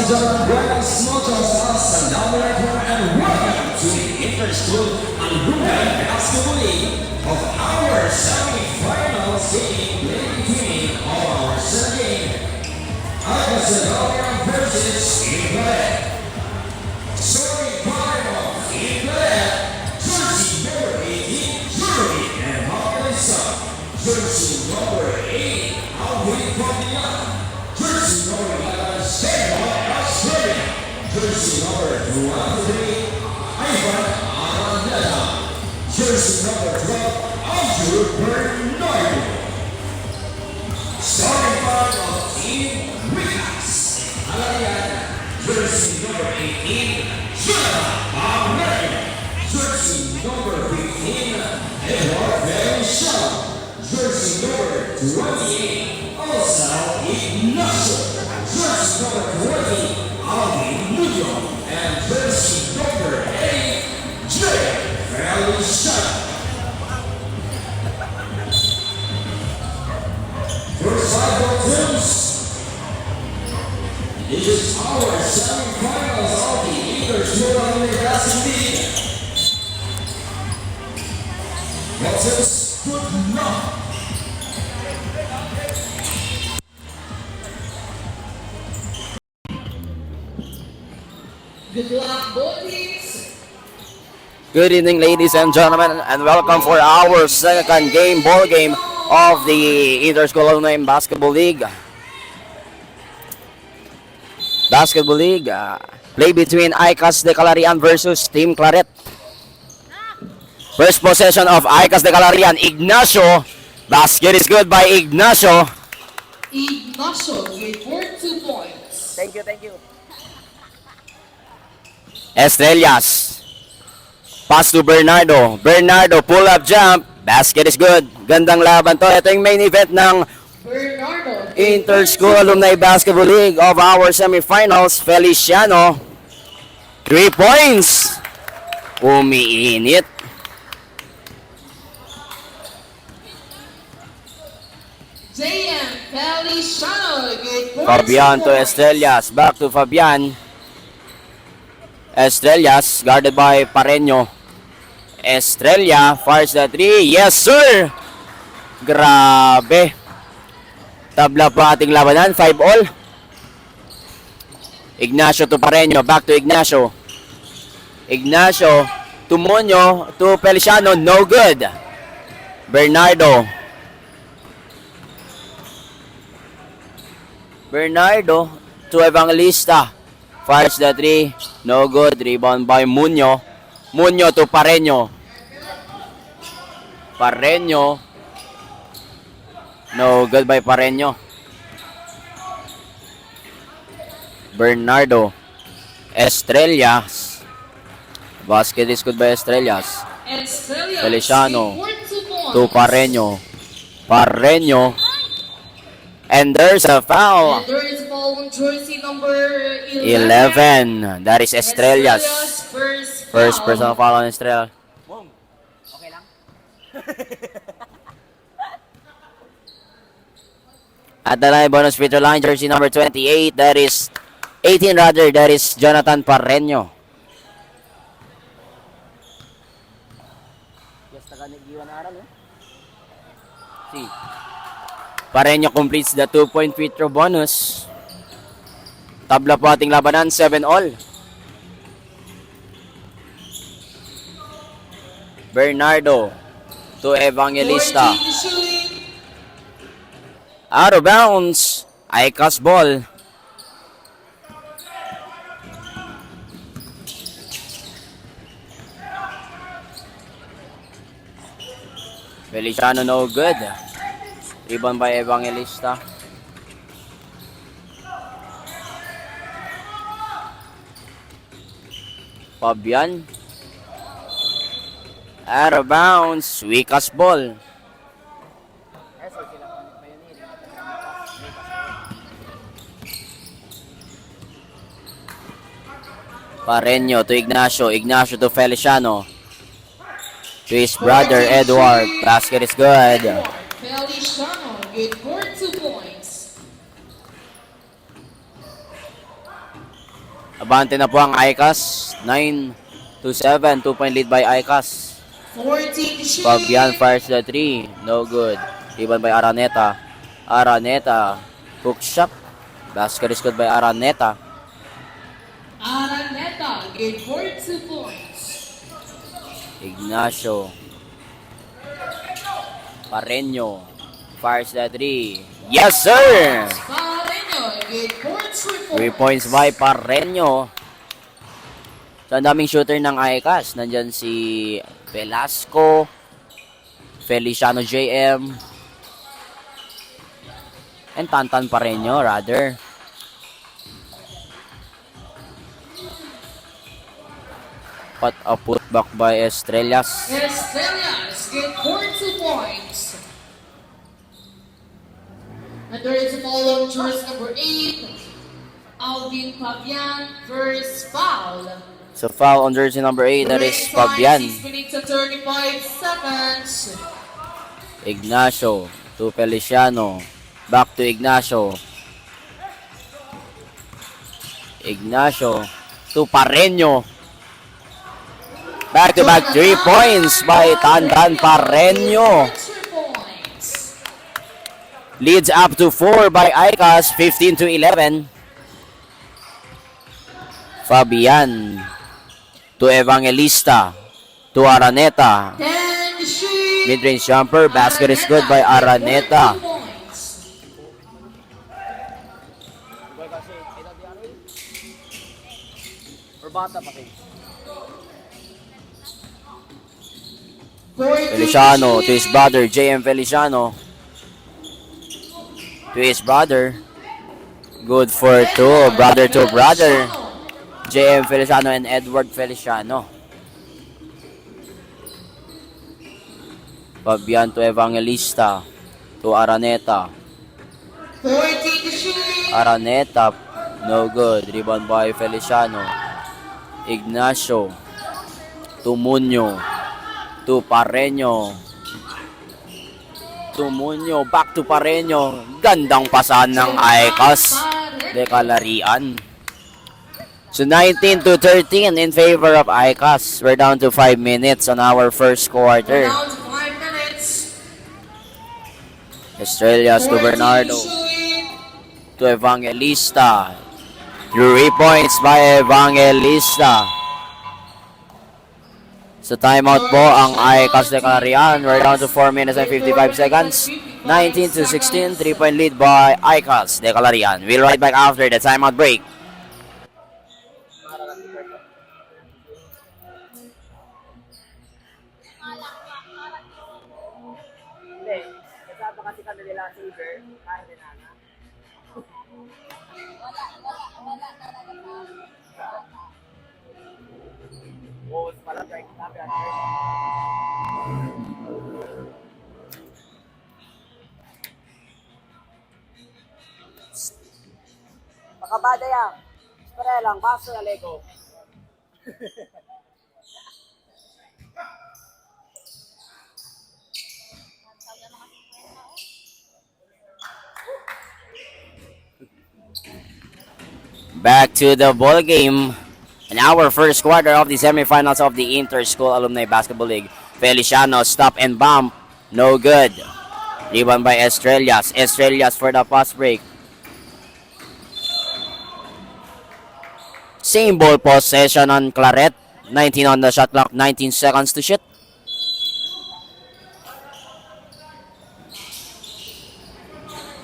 gentlemen, buenas noches, assalamu alaikum, and welcome to the Interschool Alumni Basketball League of our semi-finals game between our second Alcazar versus England. Semi-finals England, jersey number 18, Jeremy and Hawkinson, jersey number 8, Alvin Cordian, jersey number 11, Stefan Australia, jersey number 23, Ivan Arandeta, jersey number 12, Andrew Bernardo. Starting five of Team Wickets, Alarian, jersey number 18, Jonathan Amrani, jersey number 15, Edward Feliciano, jersey number 28, also Ignacio, jersey number 20, Alvin Munoz, and jersey number 8, Jay Feliciano. First five of teams. This is our semifinals of the Interschool Alumni Basketball League. What is good luck? Good luck, both teams. Good evening, ladies and gentlemen, and welcome for our second ball game of the Interschool Alumni Basketball League. Play between ICAS de Calarian versus Team Claret. First possession of ICAS de Calarian, Ignacio. Basket is good by Ignacio. Ignacio with 2 points. Thank you. Estrellas. Pass to Bernardo. Bernardo, pull up jump. Basket is good. Gandang laban to. Ito yung main event ng Bernardo. Interschool Alumni Basketball League of our semifinals. Feliciano. 3 points. Umiinit. JM Feliciano with 4 Fabian to points. Estrellas. Back to Fabian. Estrellas guarded by Pareño. Estrella fires the 3. Yes, sir! Grabe. Tabla po ating labanan. 5-all. Ignacio to Pareño. Back to Ignacio. Ignacio to Monyo. To Feliciano. No good. Bernardo. Bernardo to Evangelista. Fires the 3. No good. Rebound by Munyo. Munyo to Pareño. Pareño. No good by Pareño. Bernardo. Estrellas. Basket is good by Estrellas. Estrellas Feliciano with 2 points. to Pareño. Pareño. And there's a foul. And there is a foul on jersey number 11. That is Estrellas. First personal foul on Estrella. Okay lang. At the line, bonus free throw line, jersey number 28. That is 18 rather. That is Jonathan Pareño. Pareño completes the 2-point free throw bonus. Tabla po ating labanan, 7-all. Bernardo to Evangelista. 14 shooting. Out of bounds. ICAS ball. Feliciano no good. Rebound by Evangelista. Fabian. Out of bounds. Wikas ball. Pareño to Ignacio. Ignacio to Feliciano. To his brother Edward. Basket is good. Feliciano with 2 points. Abante na po ang ICAS. 9-7. 2-point lead by ICAS. 14 to shoot. Fabian fires the 3. No good. Rebound by Araneta. Araneta. Hook shot. Basket is good by Araneta. Araneta, good for 2 points. Ignacio. Pareño. Fires the 3. Yes, sir! Pareño, good for 3 3 points. points by Pareño. So, ang daming shooter ng ICAS. Nandyan si Velasco, Feliciano JM, and Tantan Pareño, rather. But a putback by Estrellas. Estrellas, good for 2 points. And there is a foul on jersey number 8. Alvin Fabian, first foul. So, foul on jersey number 8, that is Break time, Fabian. 6 minutes and 35 seconds. Ignacio to Feliciano. Back to Ignacio. Ignacio to Pareño. Back-to-back 3 points by Tantan Pareño. 3 points. Leads up to 4 by ICAS, 15-11. Fabian to Evangelista to Araneta. 10 shoot. Mid-range jumper, basket is good by Araneta. 2 points. Feliciano to his brother, JM Feliciano. To his brother. Good for 2. Brother to brother. JM Feliciano and Edward Feliciano. Fabian to Evangelista. To Araneta. 14 to shoot. Araneta. No good. Rebound by Feliciano. Ignacio. To Muño. To Pareño. To Muño. Back to Pareño. Gandang pasahan ng ICAS. Dekalarian. So 19-13 in favor of ICAS. We're down to 5 minutes on our first quarter. Down to 5 minutes. Estrellas to 14 Bernardo. shoot. To Evangelista. 3 points by Evangelista. So timeout po ang ICAS Dekalarian. We're down to 4 minutes and 55 seconds. 19-16, 3-point lead by ICAS Dekalarian. We'll right back after the timeout break. Pakabada yan. Espera lang, baso na Lego. Back to the ball game. In our first quarter of the semifinals of the Inter-School Alumni Basketball League. Feliciano stop and bump. No good. Rebound by Estrellas. Estrellas for the fast break. Same ball possession on Claret. 19 on the shot clock. 19 seconds to shoot.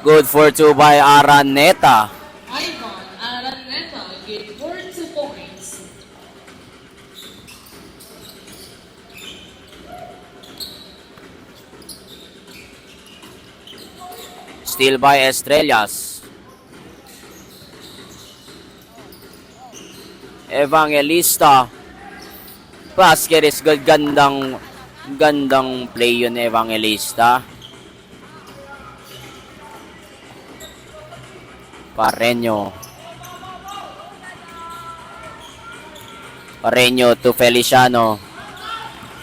Good for 2 by Araneta. Ivan Araneta, good for 2 points. Steal by Estrellas. Evangelista. Basket is good. Gandang play yun, Evangelista. Pareño. Pareño to Feliciano.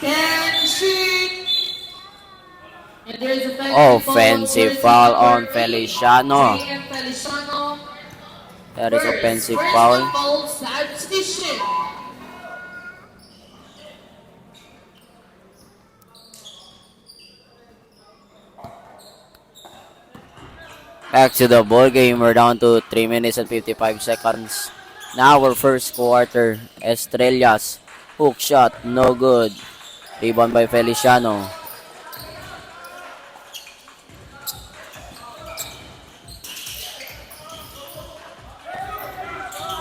10 shoot. And there's a Offensive foul on Feliciano. JM Feliciano. That is offensive First foul. foul substitution. Back to the ball game. We're down to 3 minutes and 55 seconds. Now our first quarter. Estrellas. Hook shot. No good. Rebound by Feliciano.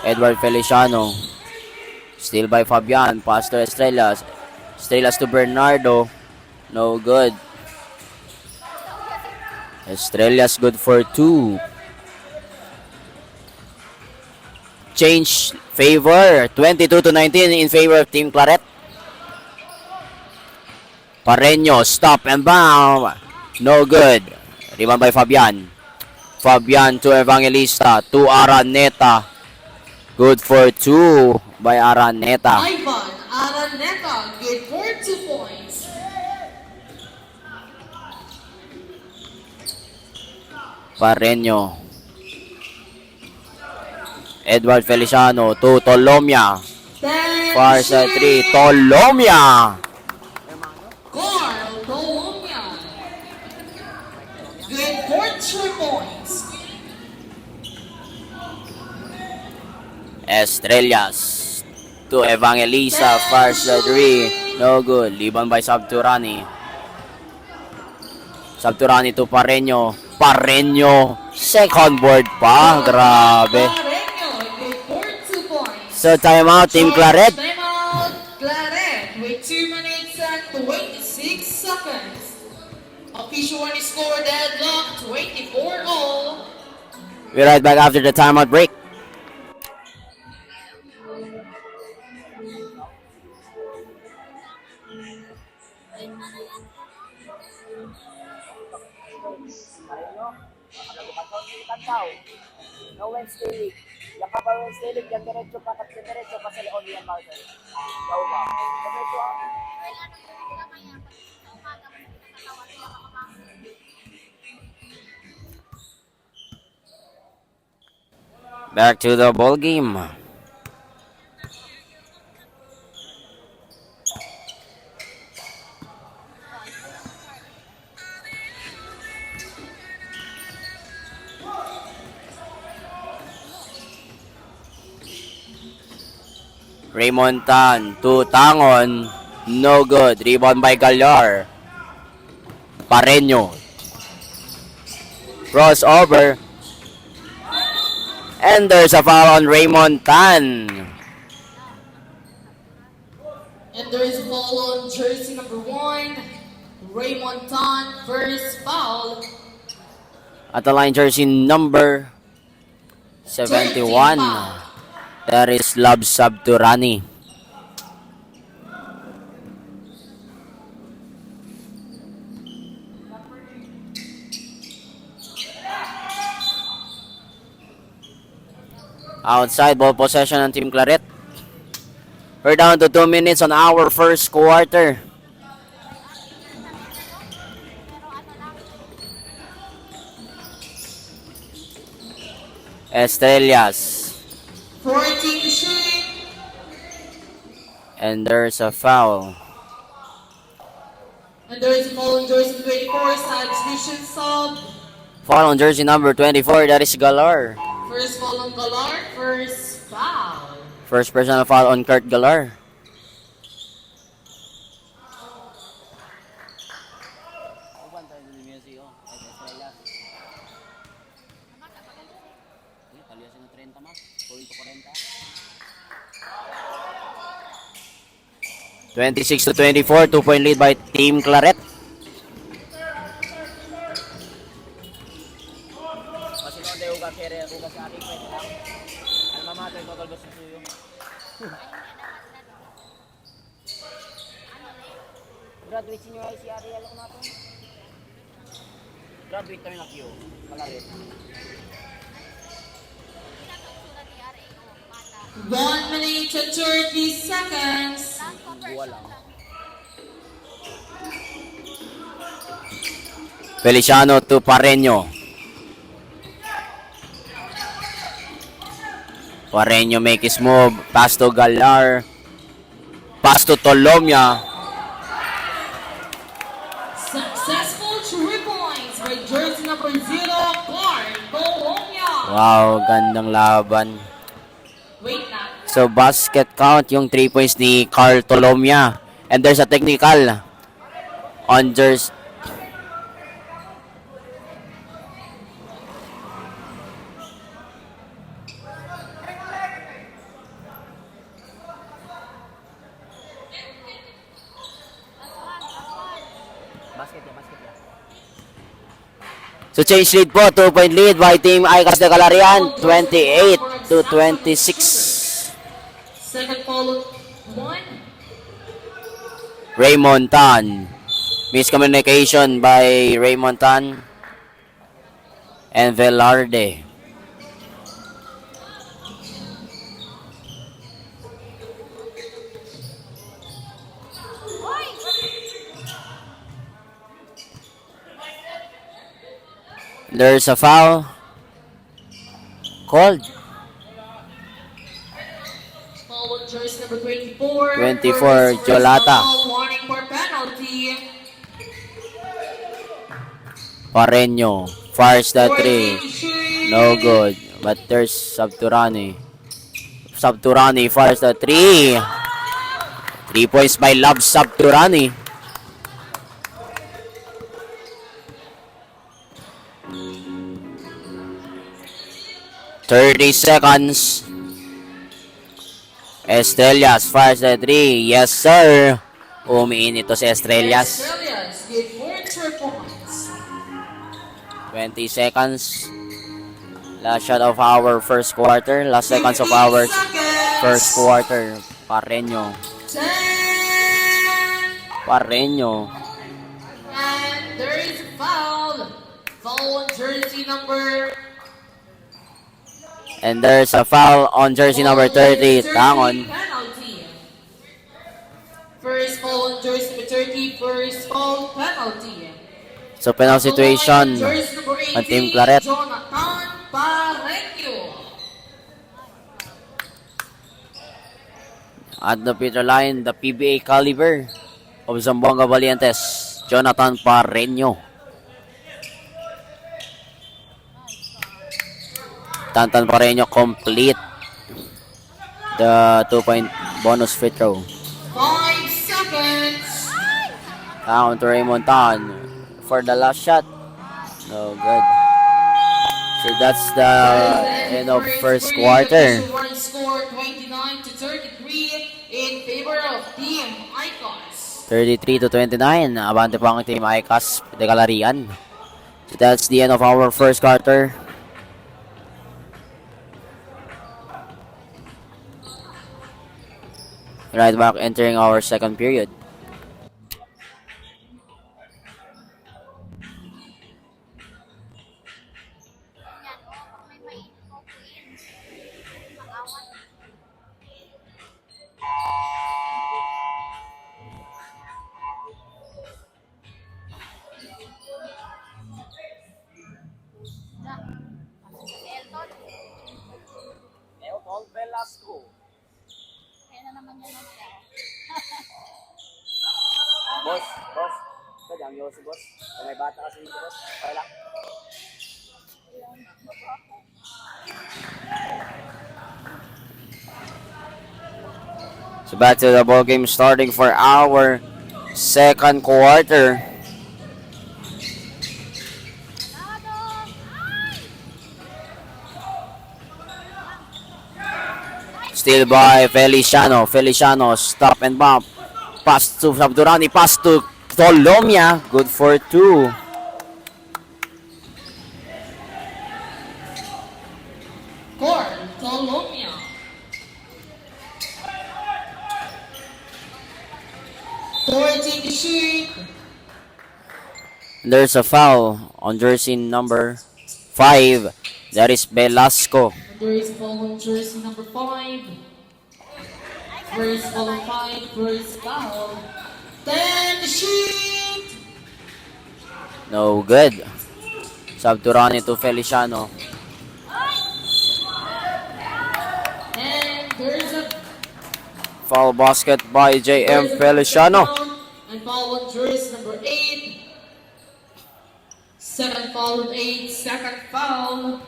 Edward Feliciano. Steal by Fabian. Pass to Estrellas. Estrellas to Bernardo. No good. Estrellas good for 2. Change favor. 22-19 in favor of Team Claret. Pareño, stop and bound. No good. Rebound by Fabian. Fabian to Evangelista. To Araneta. Good for 2 by Araneta. Ivan Araneta, good for 2 points. Pareño. Edward Feliciano to Tolomia. Far side 3. Tolomia. Carl Tolomia, good for 3 points. Estrellas to Evangelista. Far side 3. No good. Liban by Sabturani. Sabturani to Pareño. Pareño. Second board pa. Grabe. Pareño, good for 2 points. So timeout Team Claret. Timeout Claret with 2 minutes and 26 seconds. Official one score deadlock 24 all. We're right back after the timeout break. No Wednesday League. Yang kapal Wednesday League, yang diretso pa sa Leon yan, Marcel. Go ba? Diretso ang Back to the ball game. Raymond Tan to Tangon. No good. Rebound by Galar. Pareño. Crossover. And there's a foul on Raymond Tan. And there is a foul on jersey number 1, Raymond Tan, first foul. At the line, jersey number 71. That is Love Sabturani. Outside ball possession ng Team Claret. We're down to 2 minutes on our first quarter. Estrellas. 14 to shoot. And there's a foul. And there is a foul on jersey 24, substitution sub. Foul on jersey number 24. That is Galar. First foul on Galar, first foul. First personal foul on Kurt Galar. (26 to 24), 2-point lead by Team Claret. graduate senior high si Ariel ako natin. Graduate kami na Q. Malarit. 1 minute and 30 seconds. Buwa lang. Feliciano to Pareño. Pareño make his move. Pass to Galar. Pass to Tolomia. Successful 3 points by jersey number 0, Clark Bologna. Wow, gandang laban. Wait na. So, basket count yung 3 points ni Carl Tolomia. And there's a technical on jersey. So change lead po, 2-point lead by Team Icas de Galarian, 28 to 26. Second foul, 1. Raymond Tan. Miscommunication by Raymond Tan and Velarde. There's a foul called. Foul on jersey number 24. 24, First Jolata. foul, warning for penalty. Pareño fires the 3. 14 No good. But there's Sabturani. Sabturani fires the 3. 3 points by Love Sabturani. 30 seconds. Estrellas fires the 3. Yes, sir. Umiinit ito si Estrellas. Estrellas give 4 points. 20 seconds. Last shot of our first quarter. Last seconds of our 15 seconds. first quarter. Pareño. 10. Pareño. And there is a foul. Foul on jersey number. And there's a foul on jersey number 30. Tangon. Penalty. First foul on jersey number 30. First foul penalty. So penalty situation Jersey number 18, on Team Claret. Jonathan Pareño. At the Peter line, the PBA caliber of Zamboanga Valientes, Jonathan Pareño. Tantan Pareño complete the 2-point bonus free throw. 5 seconds. Down to Raymond Tan for the last shot. No good. So that's the end of first quarter. One score 29 to 33 in favor of Team Icos. 33 to 29. Abante po ang Team Icas de Galarian. So that's the end of our first quarter. Right back entering our second period. Elton Velasco. Boss. Pwede ang si boss. Kung may bata kasi dito, boss. Okay lang. So back to the ball game starting for our second quarter. Still by Feliciano. Feliciano stop and bump. Pass to Sabdurani. Pass to Tolomia. Good for 2. Cor Tolomia. Take the shoot. There's a foul on jersey number 5. That is Velasco. There is foul on jersey number 5. First foul on 5. First foul. Then the shoot. No good. Sabturani to Feliciano. Foul basket by JM Feliciano. And foul on jersey number 8. Second foul on 8. Second foul.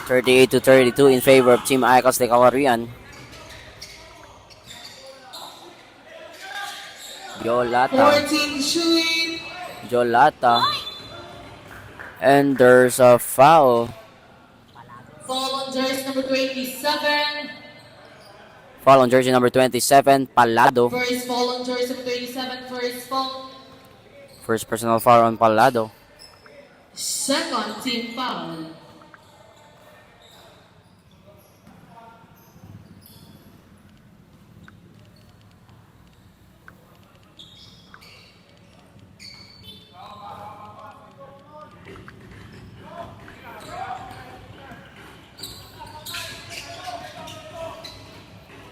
(38-32) in favor of Team Icos de Calorian. Jolata. 14 to shoot. Jolata. And there's a foul. Foul on jersey number 27. Foul on jersey number 27, Palado. First foul on jersey number 27. First foul. First personal foul on Palado. Second team foul.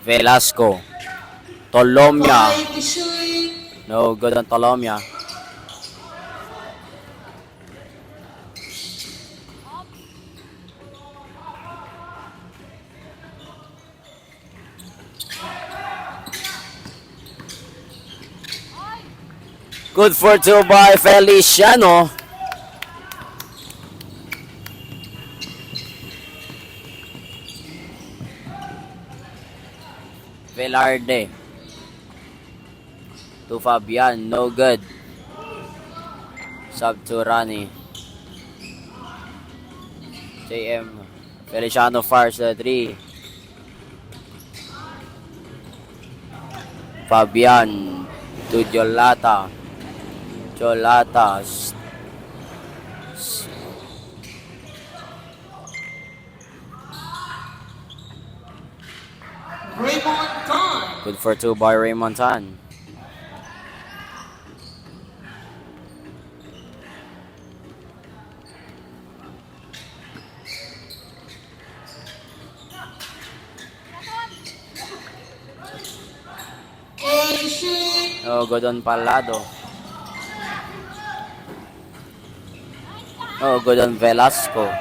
Velasco. Tolomia. 5 to shoot. No good on Tolomia. Good for two by Feliciano. Velarde. To Fabian, no good. Sub to Rani. JM Feliciano fires the 3. Fabian to Jolata. Jolata. Raymond Tan. Good for two by Raymond Tan. Oh, good on Palado. Oh, good on Velasco.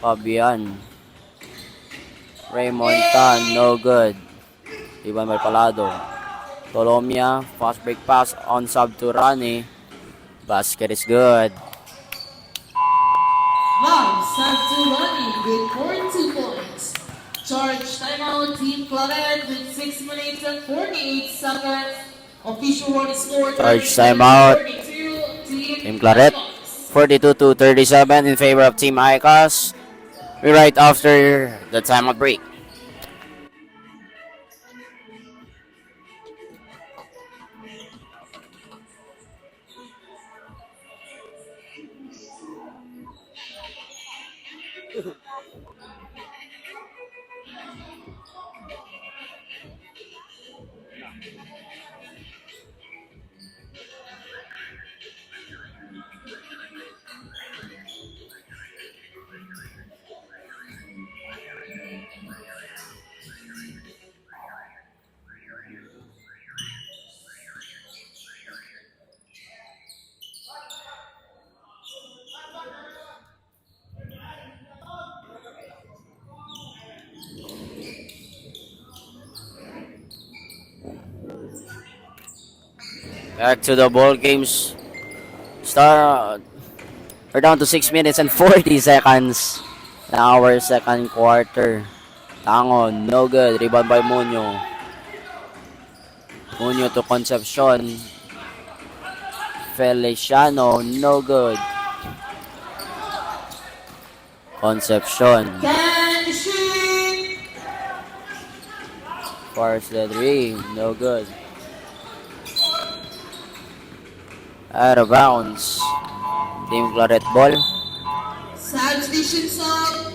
Fabian. Raymond Tan, no good. Iban by Palado. Tolomia, fast break pass on sub to Rani. Basket is good. Wow, Santurani with 42 points. Charge timeout, Team Claret with 6 minutes and 48 seconds. Official run score. Charge timeout. 42, Team Claret, 42-37 in favor of Team Icos. We're right after the timeout break. Back to the ball games. We're down to 6 minutes and 40 seconds. Now our second quarter. Tangon, no good. Rebound by Muño. Muño to Concepcion. Feliciano, no good. Concepcion. Fires the 3, no good. Out of bounds. Team Claret ball. Substitution sub.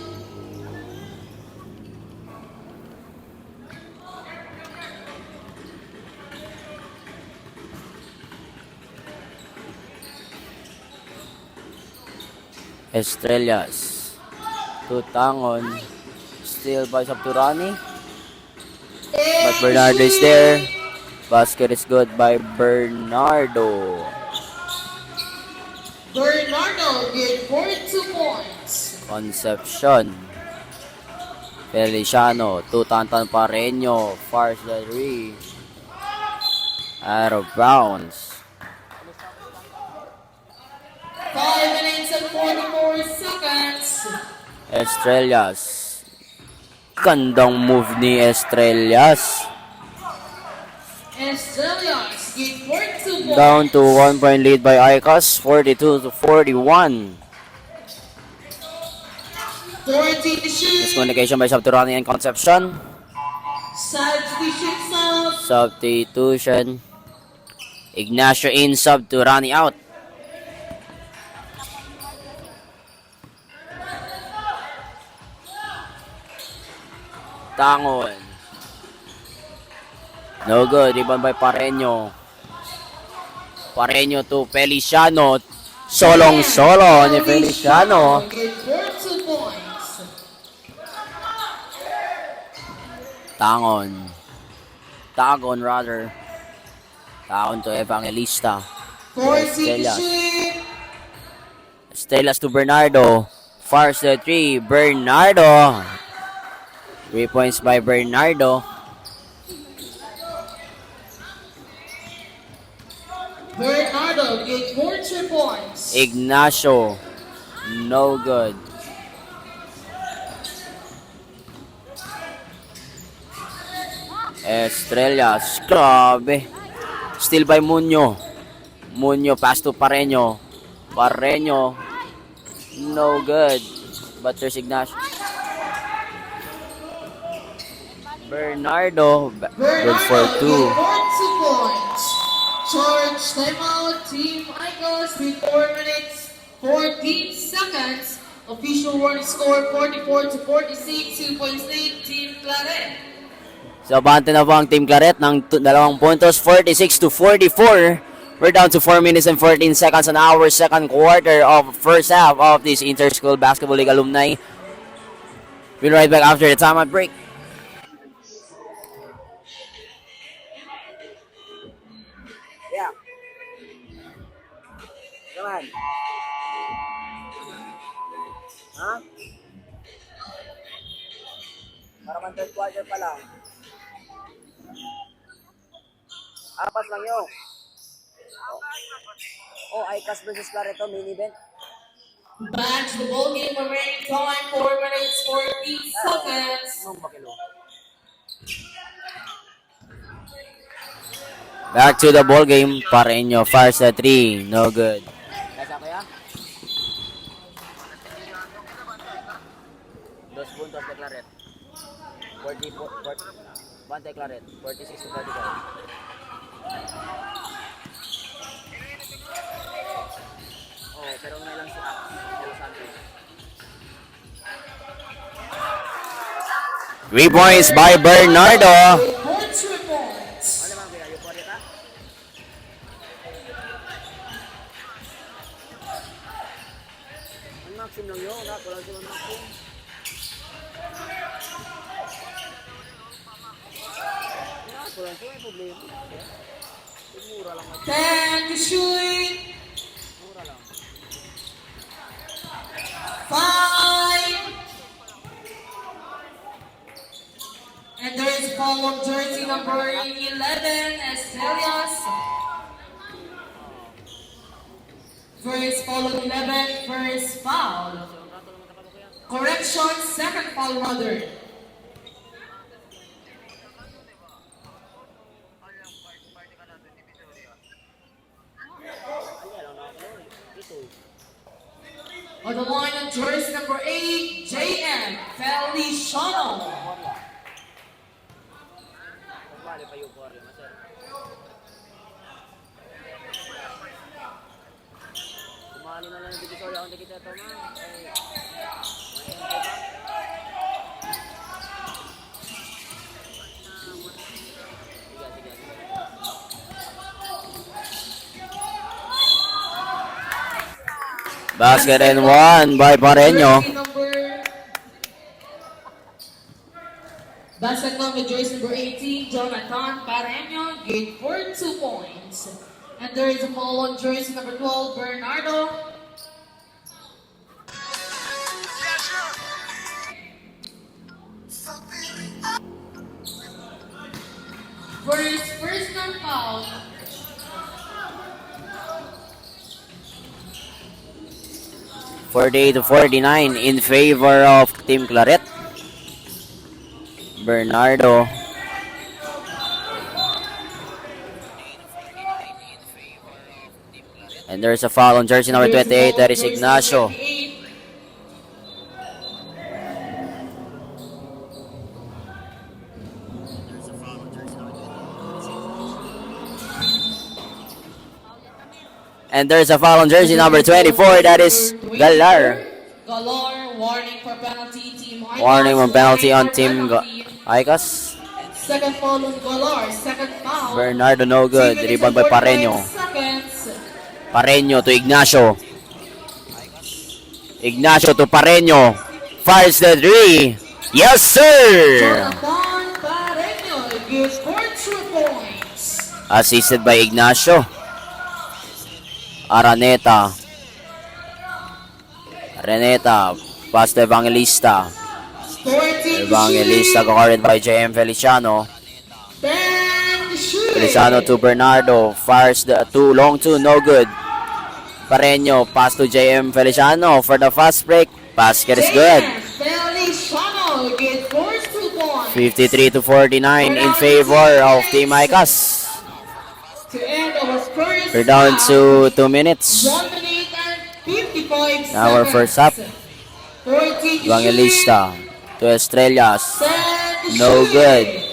Estrellas. Tutangon. Still by Sabturani. But Bernardo is there. Basket is good by Bernardo. Bernardo with 42 points. Concepcion. Feliciano. Tutantan Pareño. Fars the 3. Out of bounds. 5 minutes and 44 seconds. Estrellas. Gandang move ni Estrellas. Estrellas with 42 points. Down to 1 point lead by Icos. 42-41. 14 to shoot. Miscommunication by Sabturani and Concepcion. Substitution sub. Substitution. Ignacio in, Sabturani out. Tangon. No good. Rebound by Pareño. Pareño to Feliciano. Solong-solo ni Feliciano. With 42 points. Tangon. Tagon rather. Tagon to Evangelista. Forcing Estrellas. shoot. Estrellas to Bernardo. Fars the 3. Bernardo. 3 points by Bernardo. Bernardo with 43 points. Ignacio. No good. Estrellas. Grabe. Still by Muño. Muño pass to Pareño. Pareño. No good. But there's Ignacio. Bernardo. Good for Bernardo 2. with 42 points. Charge timeout. Team Icos with 4 minutes 14 seconds. Official warning score 44-46. 2 points lead. Team Claret. So, abante na po ang Team Claret ng 2 puntos, 46-44. We're down to 4 minutes and 14 seconds on our second quarter of first half of this Inter-School Basketball League alumni. We'll be right back after the timeout break. Yeah. Come on. Ha? Para man third quarter pa lang. Apas lang yun. Oh, Icos versus Clareto, main event. Back to the ball game. Remaining time 4 minutes 14 seconds. Anong bakilo? Back to the ball game. Pareño fires the 3. No good. Kasa ko ya? 2 puntos de Claret. 40, Bante Claret. 46-45. Oh, pero may lang si Los Santos. 3 points by Bernardo. 43 points. Ano naman kaya? Yung 40 ta? Ang maximum lang yun. Wala siya ang maximum. Wala siya may problema. Mura lang. 10 to shoot. Mura lang. 5. And there is foul on jersey number 11, Estrellas. First foul on 11, first foul. Correction, second foul rather. On the line on jersey number 8, JM Feliciano. Bali pa yung 40. Masar. Kumali na lang yung divisory ako nakita ito ma. Basket and one by Pareño. Basket number jersey number 18, Jonathan Pareño, good for 2 points. And there is a foul on jersey number 12, Bernardo. For his personal foul, (48-49) in favor of Team Claret. Bernardo. And there's a foul on jersey number 28. That is Ignacio. And there's a foul on jersey number 24. That is Galar. Galar, warning for penalty, Team Icos. Warning on penalty on for Team penalty. Icos. Second foul on Galar, second foul. Bernardo no good. 2 minutes Rebound and by 45 Pareño. seconds. Pareño to Ignacio. Ignacio to Pareño. Fires the three. Yes, sir! Jonathan Pareño, good for 2 points. Assisted by Ignacio. Araneta. Pass to Evangelista. Evangelista guarded by JM Feliciano. Feliciano to Bernardo. Fires the long two, no good. Pareño, pass to JM Feliciano for the fast break. Basket is good. Feliciano, good for 2 points. 53-49 in favor of Team Icos. To end our first We're down to 2 minutes. 1 minute and 55 seconds. Our first half. 14 Evangelista to Estrellas. shoot. No good.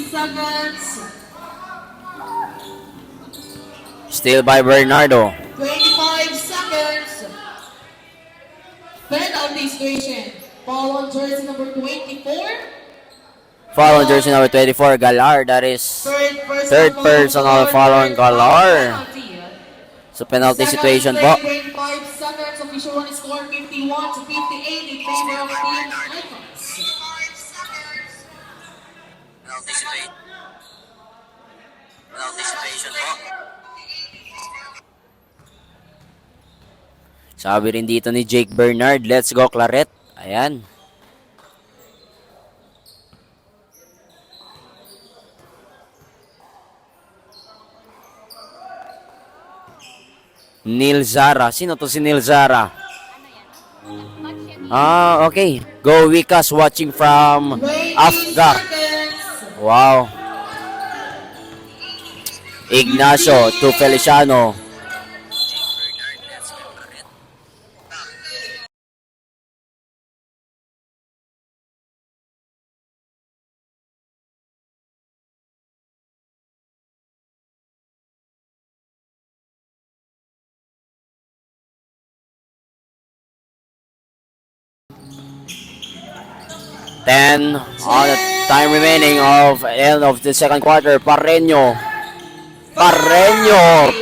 Seconds. Still by Bernardo. 25 seconds. Penalty station. Foul on jersey number 24. Foul on jersey number 24, Galar. That is third personal foul on Galar. So penalty situation po. 25 seconds. Official one is score 51-58 in favor of Team Icons. Penalty situation po. Sabi rin dito ni Jake Bernard, let's go Claret. Ayan. Neil Zara. Sino to si Neil Zara? Ah, okay. Go Wikas watching from 20 Afga. seconds. Wow. Ignacio to Feliciano. 10 on the time remaining of end of the second quarter. Parreño.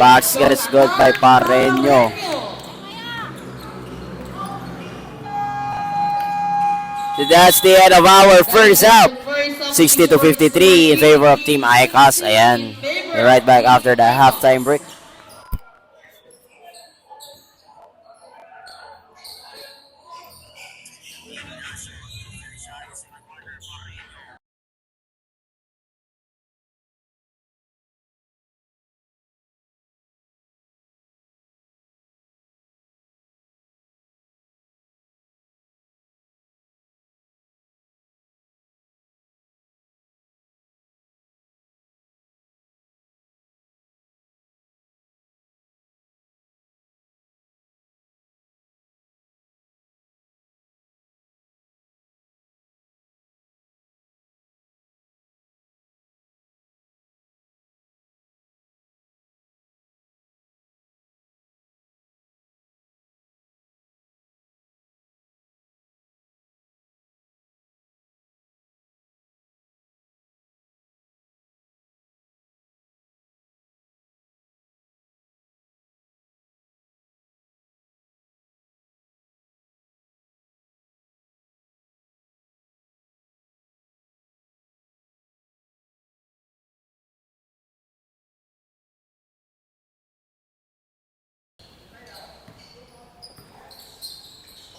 Basket is good by Parreño. So that's the end of our first half. 60-53 in favor of Team ICAS. Ayan. We're right back after the halftime break.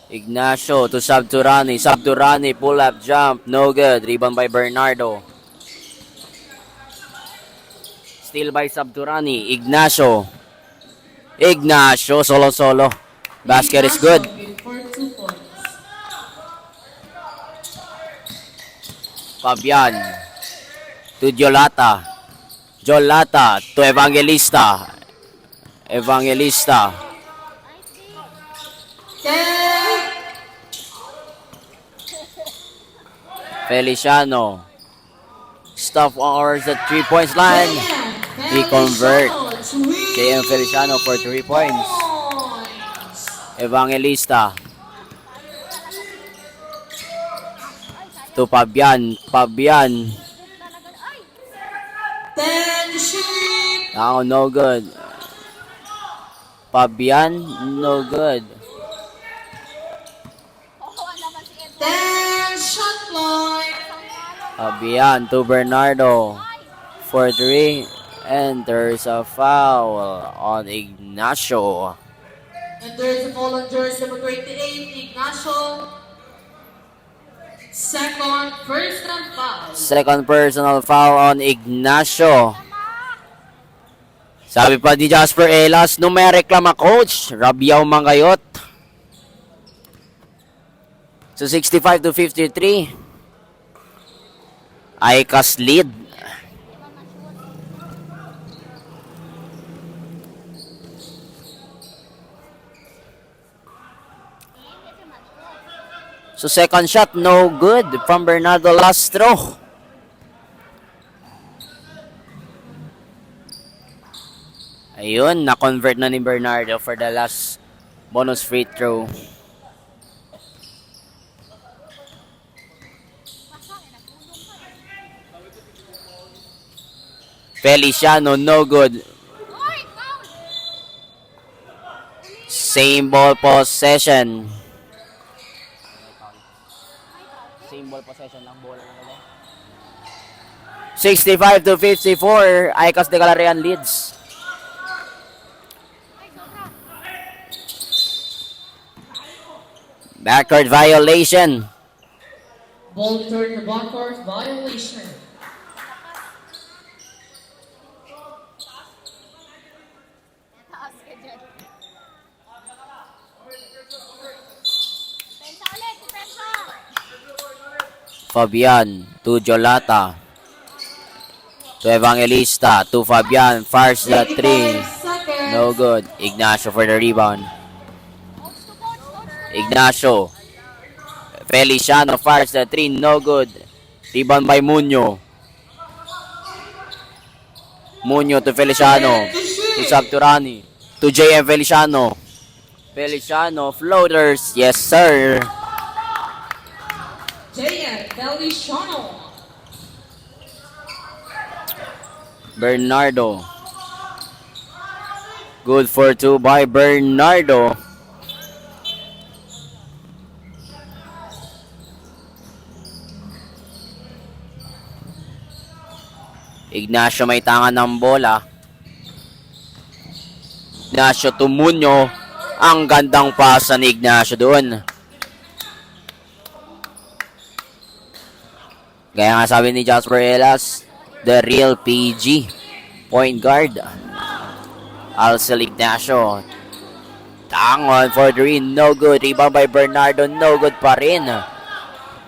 Ignacio to Sabturani. Sabturani pull up jump. No good. Rebound by Bernardo. Steal by Sabturani. Ignacio. Solo. Basket is good. For 2 points. Fabian to Jolata to Evangelista. 10. Feliciano. Stuff ours at 3 points line. He convert. JM Feliciano for 3 points. Evangelista. To Fabian. 10 to shoot. Oh, no good. Fabian, no good. 10 shot clock. Fabian to Bernardo for 3. And there's a foul on Ignacio. And there's a foul on jersey number 28, Ignacio. Second personal foul on Ignacio. Sabi pa ni Jasper Elas, nung may reklama coach, Rabiao Mangayot. So 65-53. ICAS lead. So second shot, no good from Bernardo Lastro. Ayun, na-convert na ni Bernardo for the last bonus free throw. Feliciano, no good. Same ball possession. Same ball possession lang, bola lang ulit. 65-54, ICAS de Galarian leads. Backcourt violation. Ball return to backcourt violation. Fabian to Jolata to Evangelista to Fabian, fires the 3, no good. Ignacio for the rebound. Ignacio. Feliciano fires the 3, no good. Rebound by Muño to Feliciano to Sabturani to JM Feliciano floaters, yes sir. JM Feliciano. Bernardo. Good for 2 by Bernardo. Ignacio may tangan ng bola. Ignacio Tumunyo. Ang gandang pasa ni Ignacio doon. Gaya nga sabi ni Jasper Elas, the real PG. Point guard. Alcel Ignacio. Tangon for 3. No good. Rebound by Bernardo. No good pa rin.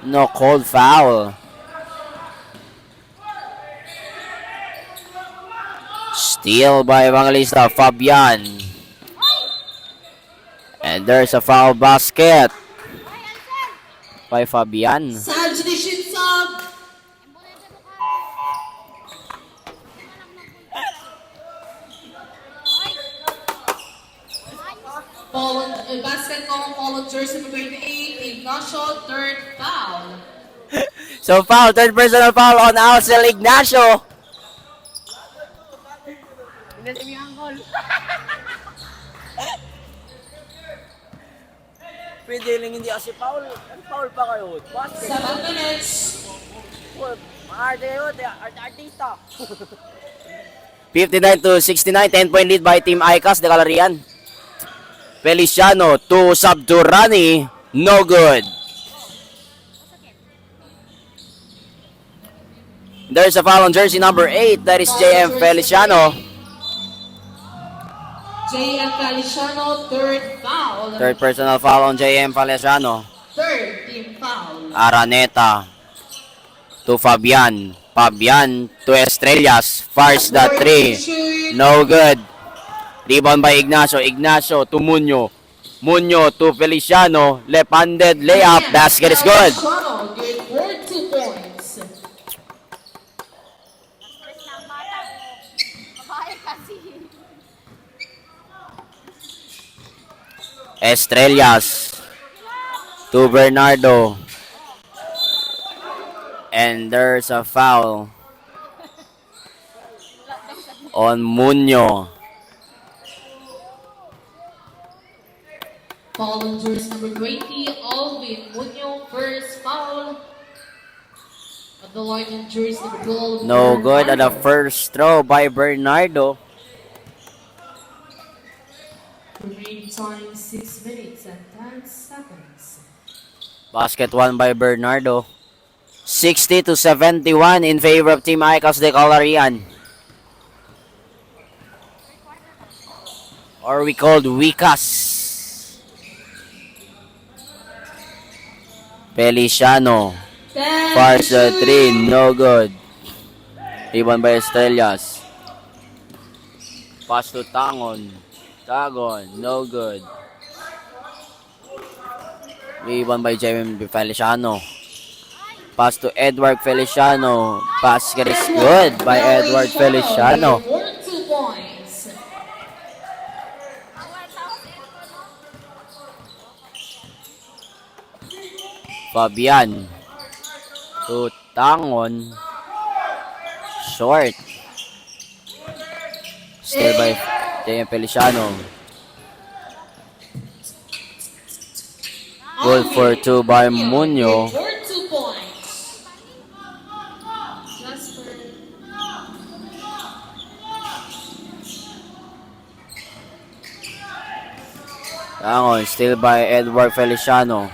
No called foul. Steal by Evangelista Fabian. And there's a foul basket by Fabian. Substitution sub. Basketball follow jersey number 28, Ignacio, third foul. So foul, third personal foul on Alcel Ignacio. Pwede lang hindi kasi foul. Ano foul pa kayo? Basket. 7 minutes. Maarte yun. Artista. 59 to 69. 10-point lead by Team ICAS de Calarian. Feliciano to Sabdurani. No good. There's a foul on jersey number 8. That is JM Feliciano. JM Feliciano, third foul. Third personal foul on JM Feliciano. Third team foul. Araneta to Fabian. Fabian to Estrellas. Fires the 3. No good. Rebound by Ignacio. Ignacio to Munyo. Munyo to Feliciano. Left-handed layup. Basket is good. Feliciano, good for 2 points. Estrellas to Bernardo. And there's a foul on Munyo. Foul on jersey number 20, Alvin Muñoz, first foul. At the line on jersey number 12. No good at the first throw by Bernardo. Remaining time 6 minutes and 10 seconds. Basket won by Bernardo. 60 to 71 in favor of Team ICAS de Calarian. Or we called Wicas. Feliciano. Fires the 3. No good. Rebound by Estrellas. Pass to Tangon. Tagon. No good. Rebound by Jaime Feliciano. Pass to Edward Feliciano. Basket is good by Edward Feliciano. For 2 points. Fabian to Tangon. Short. Still by Jaime Feliciano. Good for 2 by Muñoz. For 2 points. Jasper. Tangon still by Edward Feliciano.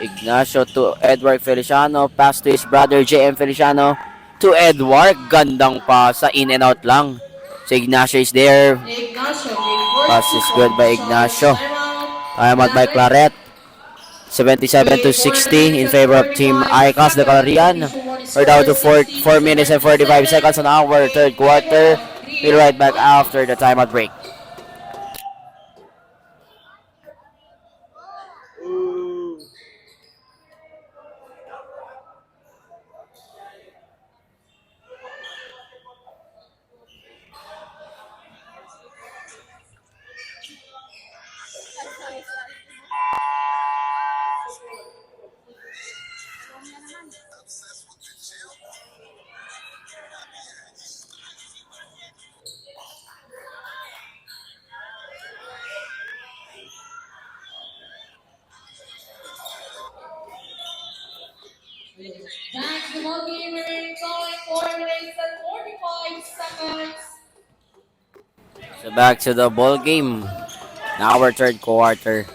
Ignacio to Edward Feliciano. Pass to his brother JM Feliciano. To Edward. Gandang pasa. In and out lang. So Ignacio is there. Ignacio. Pass is good by Ignacio. Timeout by Claret. 77 to 60 in favor of Team ICAS de Calarian. We're down to 4 minutes and 45 seconds on our third quarter. We'll be right back after the timeout break. ball game remaining time 4 minutes and 45 seconds. So back to the ball game. Now our third quarter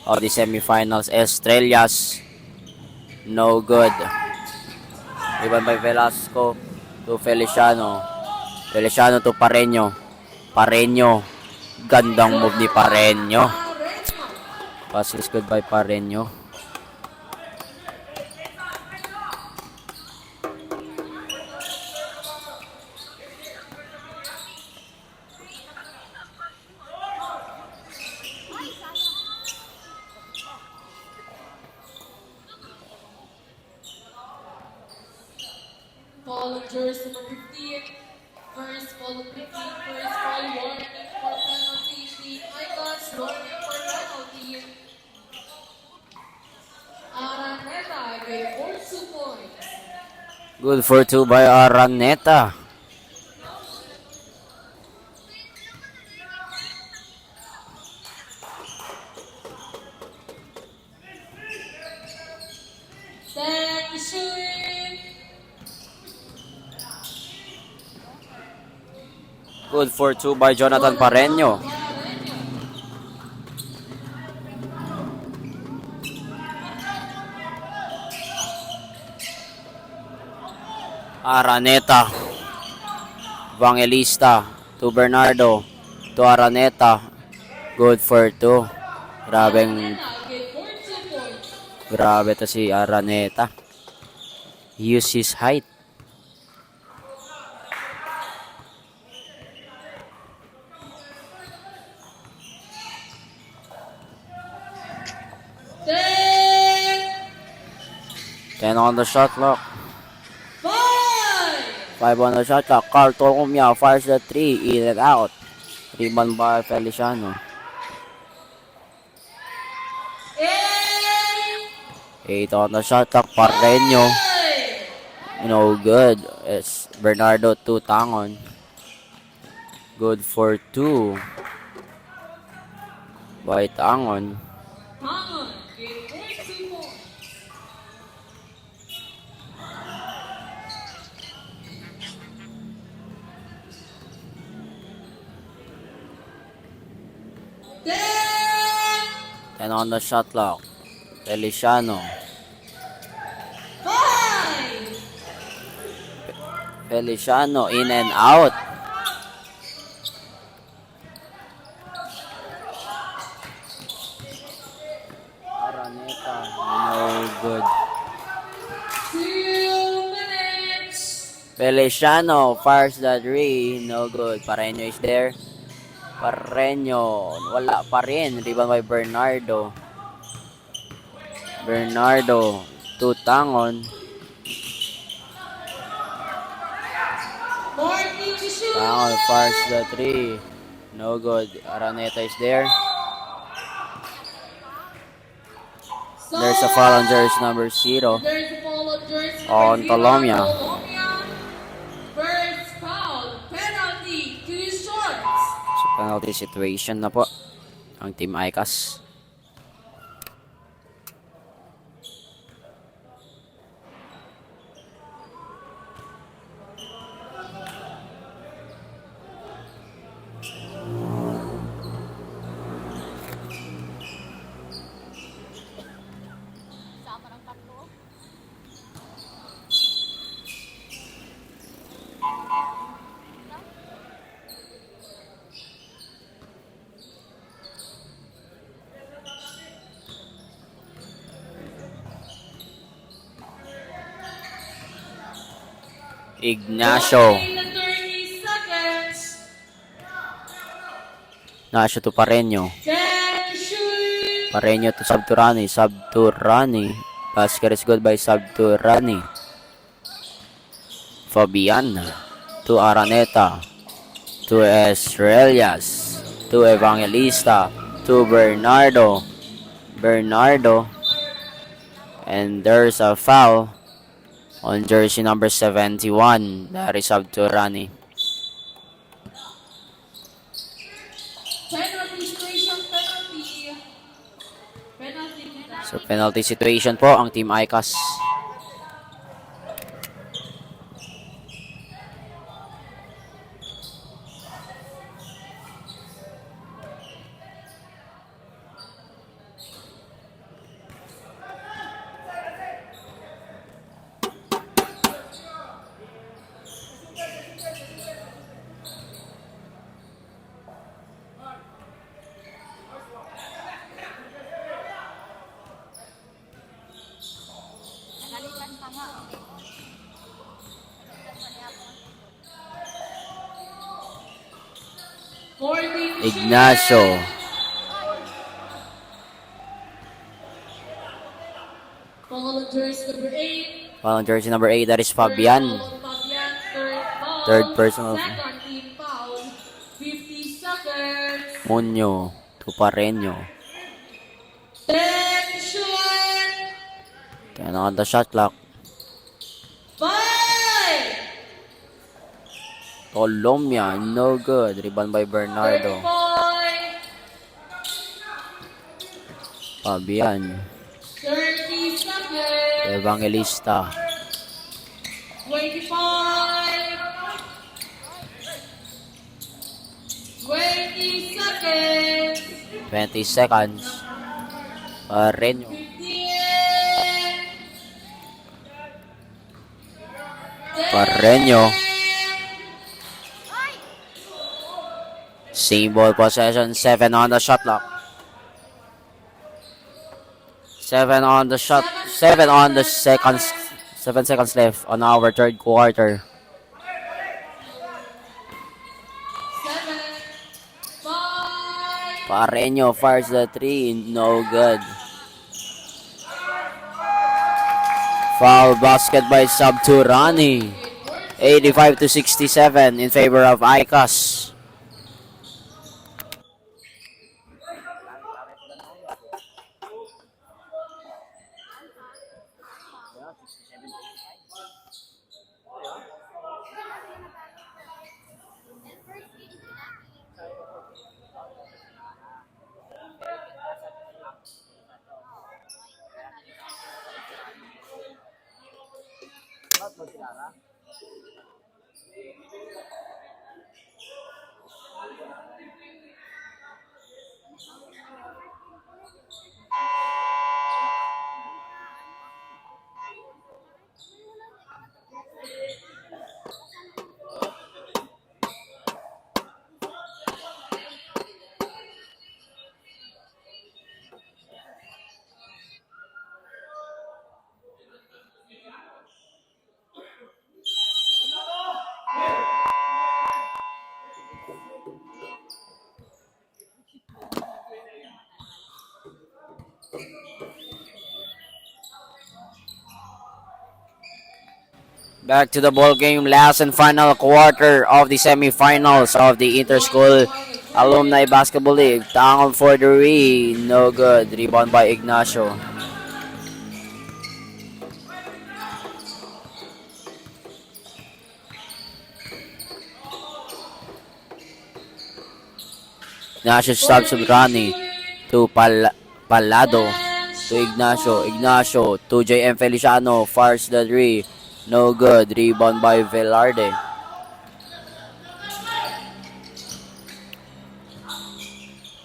of the semifinals. Estrellas, no good. Rebound by Velasco to Feliciano. Feliciano to Pareño. Pareño. Gandang move ni Pareño. Pass is good by Pareño. Foul on jersey number 15. First foul on 15. First foul warning for penalty. Team Icons warning for penalty. Araneta gave for 2 points. Good for 2 by Araneta. Set to shoot. Good for 2 by Jonathan Pareño. Araneta. Evangelista to Bernardo. To Araneta. Good for 2. Grabeng Araneta gave for 2 points. grabe to si Araneta. Use his height. Ten. 10 on the shot clock. 5. 5 on the shot clock. Carl Torcomia fires the 3. In and out. Rebound by Feliciano. 8 on the shot clock. Pareño. No good. It's Bernardo to Tangon. Good for 2. By Tangon. Tangon gave for 2 points. Ten. 10 on the shot clock. Feliciano. 5. Feliciano in and out. Araneta. No good. 2 minutes. Feliciano fires the 3. No good. Pareño is there. Pareño. Wala pa rin. Rebound by Bernardo. Bernardo to Tangon. 14 to shoot. Tangon fires the 3. No good. Araneta is there. There's a foul on jersey number 0. There's a foul on jersey On number 0. Tolomia. First foul. Penalty. 2 shots. So penalty situation na po ang Team ICAS. Ignacio. 30 seconds. Ignacio to Pareño. 10 to shoot. Pareño to Sabturani. Sabturani. Basket is good by Sabturani. Fabian to Araneta. To Estrellas. To Evangelista. To Bernardo. Bernardo. And there's a foul on jersey number 71. That is Sabturani. Penalty situation. Penalty. Penalty. So penalty situation po ang Team ICAS. For Team Ignacio. Chile. Follow jersey number 8. Foul on jersey number 8, that is Fabian. Fabian, third foul. Third personal. Second team foul. 50 seconds. Munyo. Tupareño. Tension. 10 on the shot clock. 5. Colombia, no good. Rebound by 30 Bernardo. points. Fabian. 30 seconds. Evangelista. 25. 20 seconds. 20 seconds. Pareño. 15. Pareño. Same ball possession. 7 on the shot clock. 7 on the shot. 7 on the seconds. 7 seconds left on our third quarter. 7. 5. Pareño fires the 3. No good. Foul basket by Sabturani. 85 to 67 in favor of ICAS. Back to the ball game, last and final quarter of the semifinals of the Interschool Alumni Basketball League. Tangon for the win, no good. Rebound by Ignacio. Ignacio stops Rani to Palado to Ignacio. Ignacio to JM Feliciano, fires the 3. No good. Rebound by Velarde.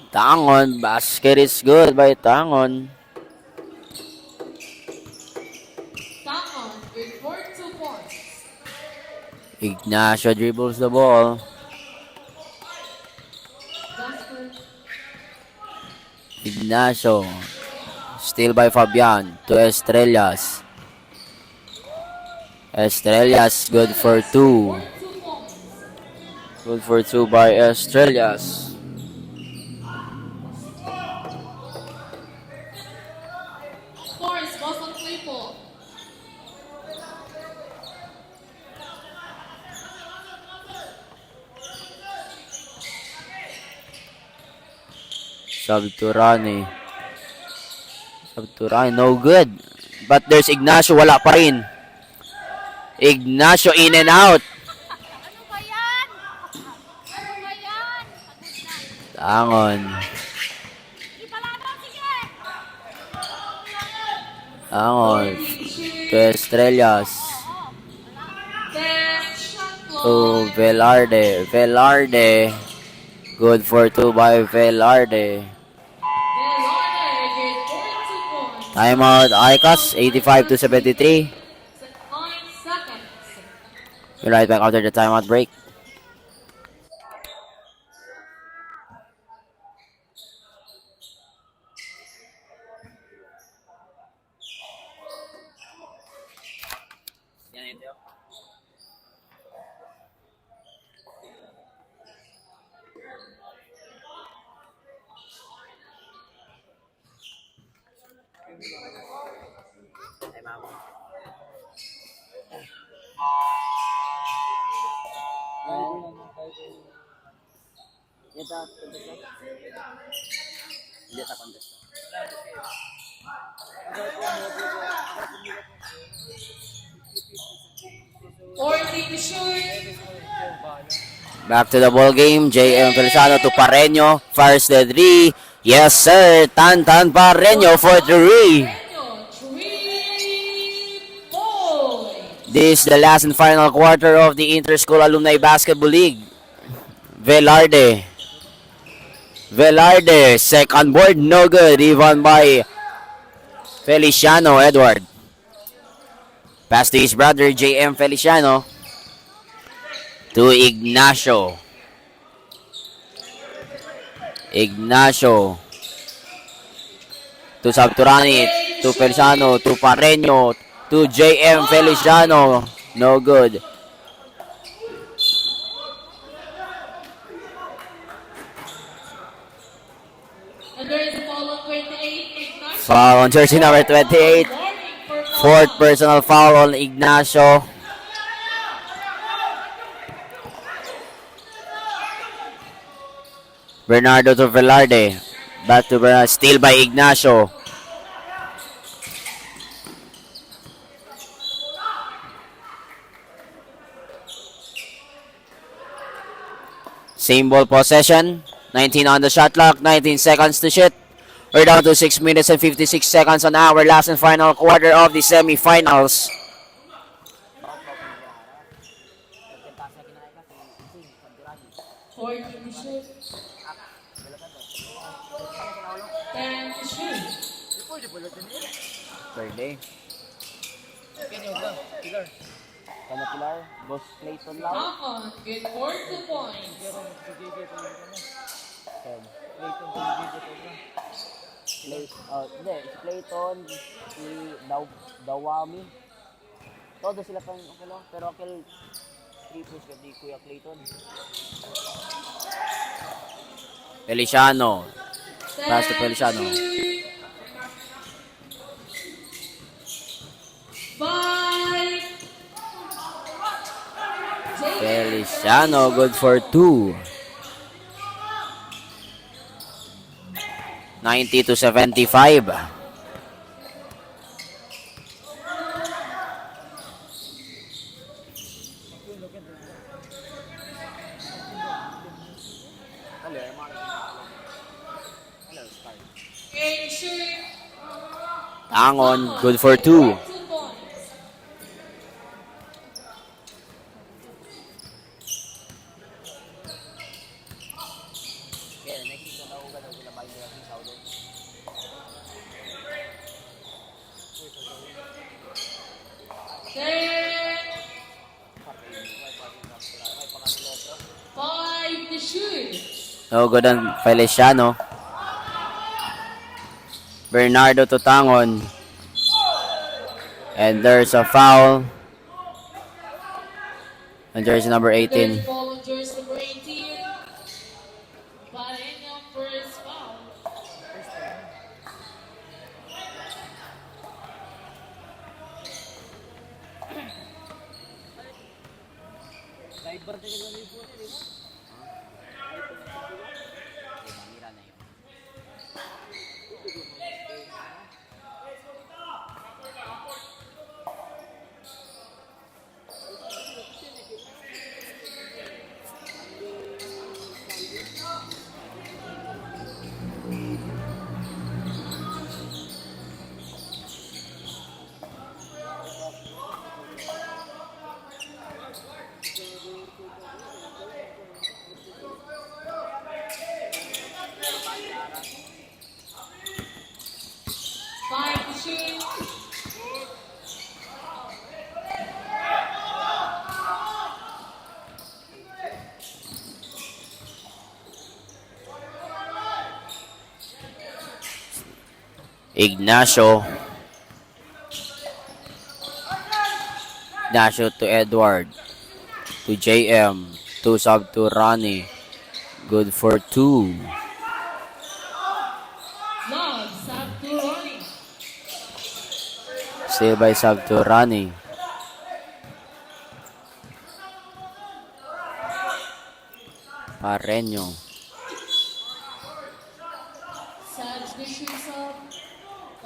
Tangon. Basket is good by Tangon. Tangon with 42 points. Ignacio dribbles the ball. Basket. Ignacio. Steal by Fabian to Estrellas. Estrellas good for 2. 42 points. Good for 2 by Estrellas. Scores Boston Claypool. Sabturani. Sabturani, no good. But there's Ignacio, wala pa rin. Ignacio in and out. Ano ba yan? Ano ba yan? Tangon. Ipalano, sige! Tangon. To Estrellas. 10 shot clock. To Velarde. Velarde. Good for 2 by Velarde. Velarde with 42 points. Timeout ICAS, 85 to 73. 9 seconds. We'll right back after the timeout break. Ito, hindi ta contest. 40 to shoot. Back to the ball game. JM Feliciano to Pareño. Fires the three. Yes, sir. Tan Pareño for three. 3 points. This is the last and final quarter of the Inter-School Alumni Basketball League. Velarde, second board, no good. Even by Feliciano Edward. Pass to his brother, JM Feliciano. To Ignacio. To Sabturani. To Feliciano. To Pareño. To JM Feliciano. No good. And there is a foul on 28. Ignacio. Foul on jersey number 28. Fourth personal foul on Ignacio. Bernardo to Velarde. Back to Bernardo. Steal by Ignacio. Same ball possession. 19 on the shot clock. 19 seconds to shoot. We're down to 6 minutes and 56 seconds on our last and final quarter of the semifinals. Fourteen to shoot. 10 to shoot. Third day. Pilar, Boss Clayton Lau. Takon, good for 2 points. Hindi, si Clayton, si Dawami. Todo sila pang okay lang, pero akil 3 plus di Kuya Clayton. Feliciano. Pass to Feliciano. 5. Feliciano, good for 2. 90 to 75. Game shoot. Tangon, good for 2. 2 points. Ten. 5 to shoot. No good on Feliciano. Bernardo to Tangon. And there's a foul on jersey number 18. There's ball on jersey number 18. Pareño first foul. Five to shoot. Ignacio to Edward. To JM. To Sabturani. Good for 2. Love, Sabturani. Steal by Sabturani. Pareño.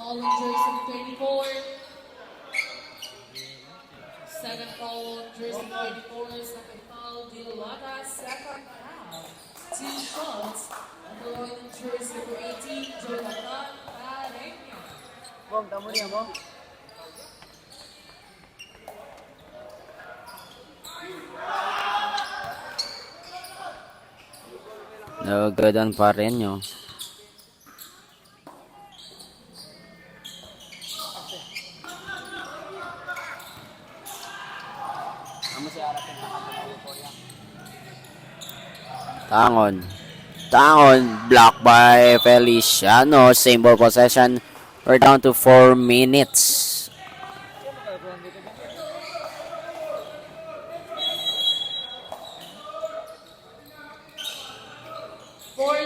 Foul on jersey 24. Second foul on jersey 24. Second foul, Dilata. Second foul. 2 shots on the line on jersey number 18, Jonathan Pareño. Bong, tamo niya mo. No good on Pareño. Amo si Arapin na kapag po yan. Tangon. Tangon. Blocked by Feliciano. Same ball possession. We're down to 4 minutes.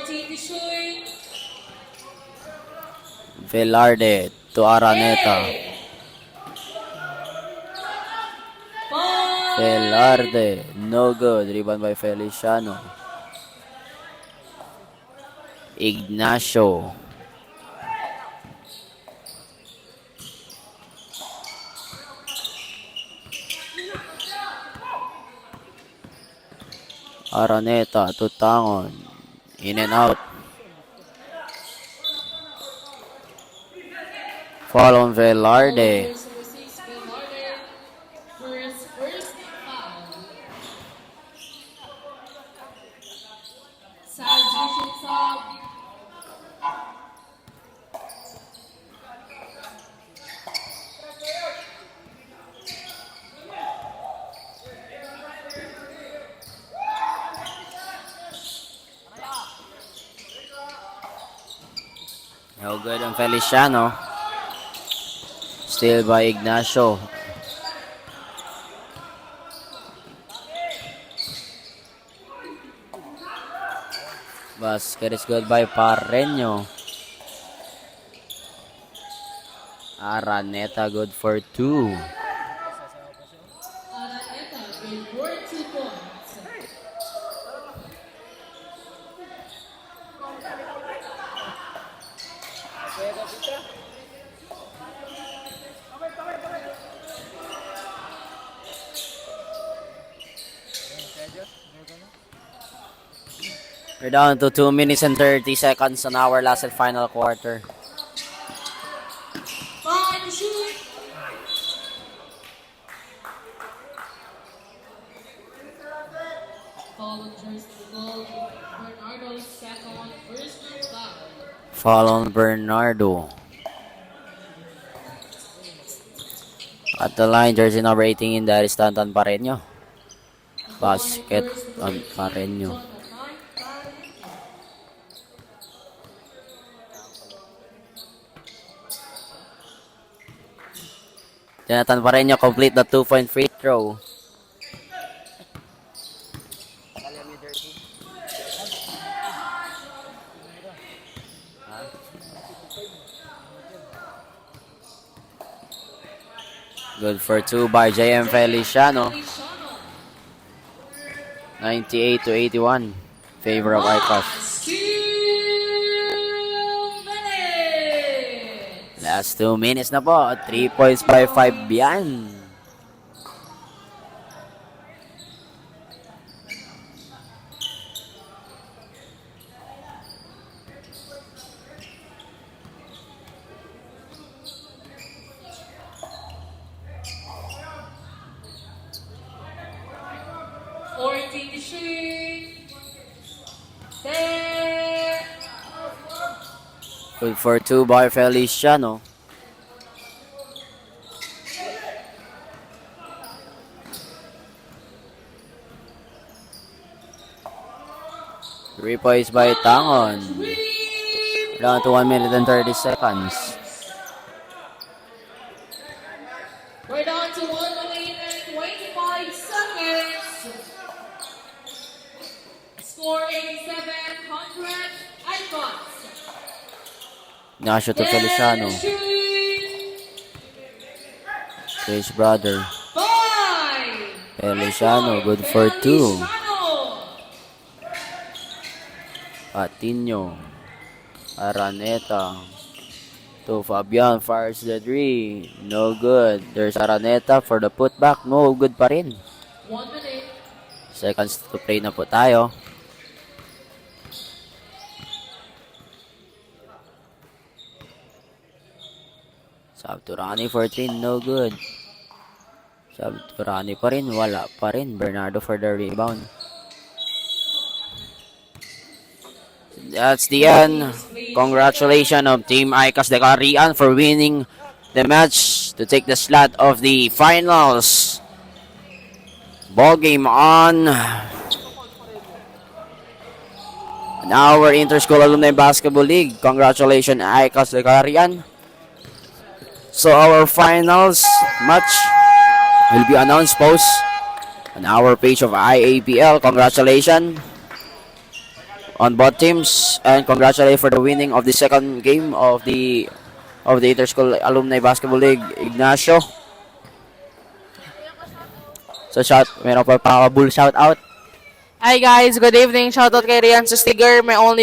To shoot. Velarde to Araneta. Foul. Velarde. No good. Rebound by Feliciano. Ignacio. Araneta to Tangon. In and out. Foul on Velarde. First foul. Substitution sub. No good on Feliciano. Still by Ignacio. Basket is good by Pareño. Araneta good for 2. Araneta with 2 points. We're down to 2 minutes and 30 seconds on our last and final quarter. Foul to shoot. Foul on jersey goal. Bernardo second personal foul. Foul on Bernardo. At the line, jersey number 18 in that is Tantan Pareño. Basket on Pareño. Jonathan Pareño complete the 2-point free throw. Good for 2 by JM Feliciano. 98 to 81. Favor of Icos. 2 minutes. Last 2 minutes na po. 3 points by 5 yan. Good for 2 by Feliciano. Repoise by Tangon. Down to 1 minute and 30 seconds. We're down to 1 minute and 25 seconds. Score 8700 Icons. Ignacio to Feliciano. His brother. Feliciano, good for 2. Patino. Araneta. To Fabian fires the three. No good. There's Araneta for the putback. No good pa rin. 1 minute. Seconds to play na po tayo. Sabturani for 3. No good. Sabturani pa rin. Wala pa rin. Bernardo for the rebound. That's the end. Congratulations of Team Icas de Carian for winning the match to take the slot of the finals. Ball game on. And our Interschool Alumni Basketball League. Congratulations Icas de Carian. So our finals match will be announced post on our page of IAPL. Congratulations on both teams, and congratulations for the winning of the second game of the Interschool Alumni Basketball League, Ignacio. So meron pa bull shout out. Hi guys, good evening. Shoutout kay Rian Sustiger. May only